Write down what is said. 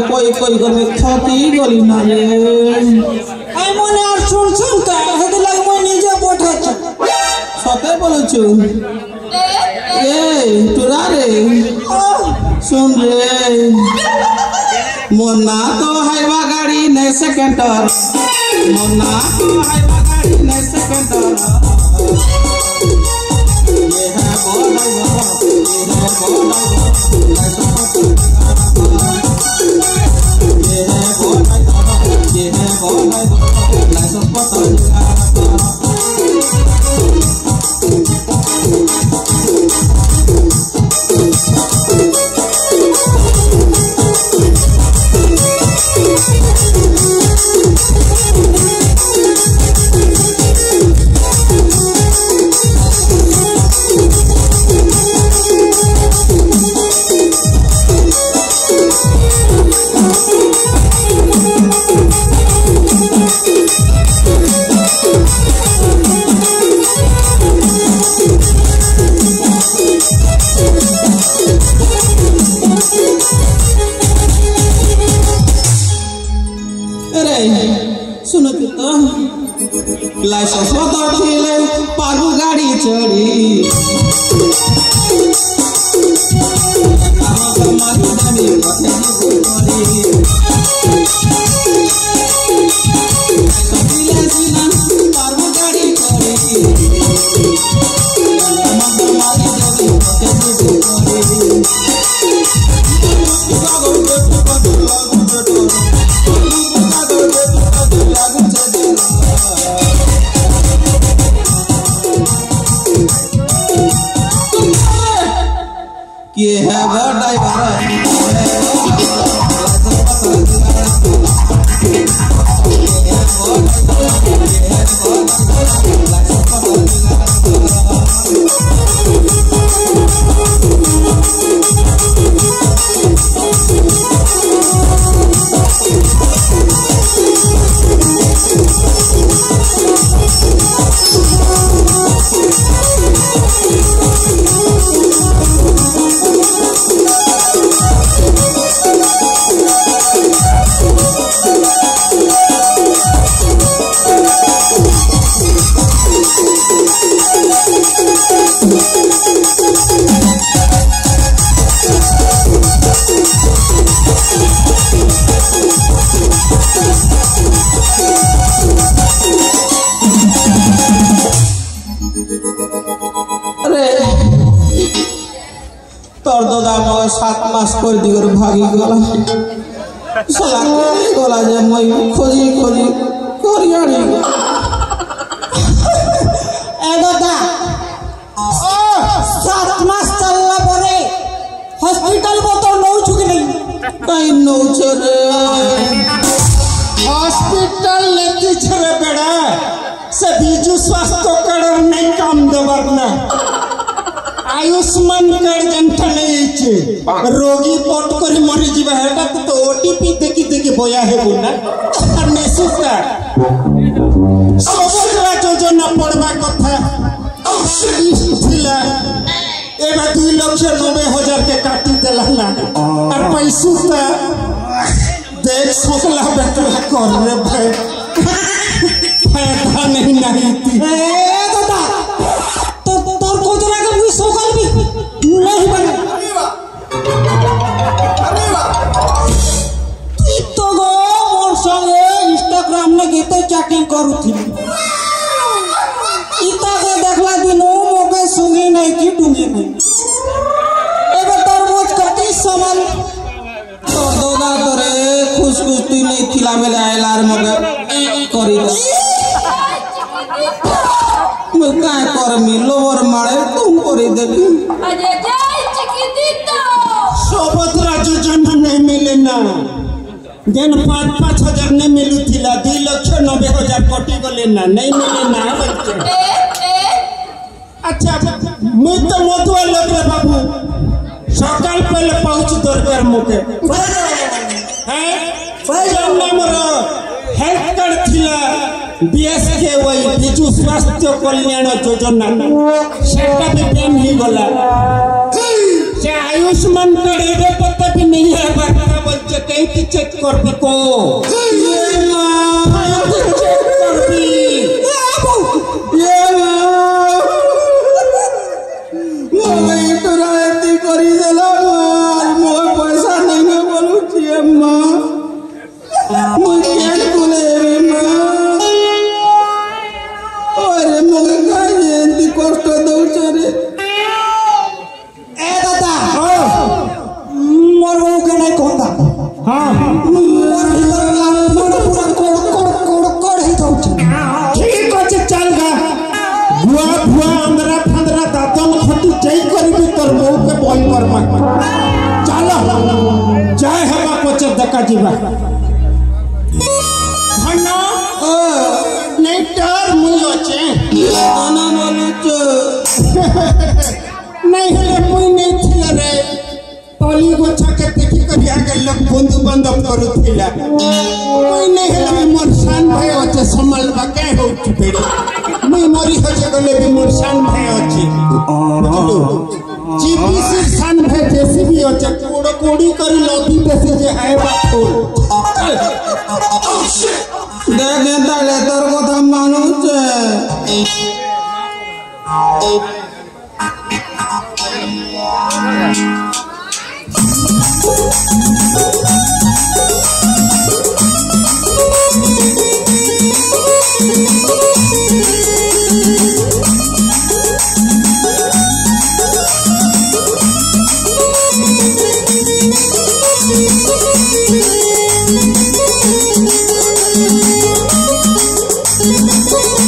कोई कोई गने क्षति गली ना रे आई मने আর শুনছন কা হেতে লাগ মই নিজে পঠাচ্ছ সতে বলছু এ তোরা রে শুন রে মোনা তো হাইবা গাড়ি নে সেকেন্ডর মোনা তো হাইবা গাড়ি নে সেকেন্ডর ये है बोला ये है बोला लाइसेंस बता दिले पारू गाड़ी चढ़ी मारू दानी बसे कोरी सबिले सिना पारू गाड़ी चढ़ी मारू दानी बसे कोरी ये है वो ड्राइवर तोर दादा मग 7 मास कर दिगर भागी गला साला गला जे मई खोजी खोजी करियाड़ी ए दादा 7 मास चलला परे हॉस्पिटल को तो नौ छुकी नहीं कहीं नौ रे हॉस्पिटल लेती छरे बेड़ा से बीजू स्वास्थ्य कार्ड नहीं काम देवर ना आयुष्मान कार्ड जंठा नहीं रोगी पोट करी मरी जीवा हेटा तो ओटीपी देखी देखी बोया है बुना और मेसेज का सबरा योजना पड़वा कथा थिला एबा 2,90,000 के काटी देला ना और पैसा देख सोकला बेटला कर रे भाई फायदा नहीं थी दादा तो तोर कोतरा के भी सोकल भी नहीं बने तो गो मोर संगे इंस्टाग्राम में गीते चैटिंग करूथी इता के देखला दिनो मोके सुंगी नहीं की डूंगी नहीं एबे तरबूज कति सामान तो दोदा तोरे खुश खुश तू नहीं खिला बेले आयलार मगे करी दे मैं काय करमी लोवर मारे तुम करी देबी अजय जय चिकितितो सोबतरा योजना नहीं मिले ना जन 5,000 नहीं मिलू थिला 2,90,000 कोटी गले ना नहीं मिले ना अच्छा मैं तो मोतवा लोग रे बाबू सकाल पहले पहुंच दरबार मुके हैं नंबर हेल्थ कार्ड थिला बीएसके वही बिजु स्वास्थ्य कल्याण योजना सेटा भी पेन ही गला से आयुष्मान कार्ड रे पता भी नहीं है बात बोलते कहीं की चेक कर भी को ये मां चेक कर भी ये मोगे इटरायती करी देला मोर पैसा नहीं ने बोलू छिए मां मुझे बोले रे मां अरे मोगे काहे एंती कष्ट दउ छरे ए दादा मोर वो के नहीं कहता हां मोर भीतर मोर पूरा कोड़ ही जाउछ ठीक আছে चल गा भुआ भुआ अंदरा फंदरा दातन खटी जई करबी तोर बहू के बॉय पर मा चल जय हवा पचे देखा जीवा हन्ना नहीं डर मुई होचे आना बोलू छ नहीं हेले मुई नहीं थिला रे टोली गोछा के देखी करी आगे लोग बंदू बंदप करू थिला मुई नहीं हेले मोर शान भाई होचे संभाल बके हो बेड़ी मुई मोरी होचे गले भी मोर शान भाई होचे बुझलु जीपीसी शान भाई जैसी भी होचे कोड़ कोड़ी करी लोदी जैसे जे है बात देखे ताले तोर কথা মানুষ Thank you.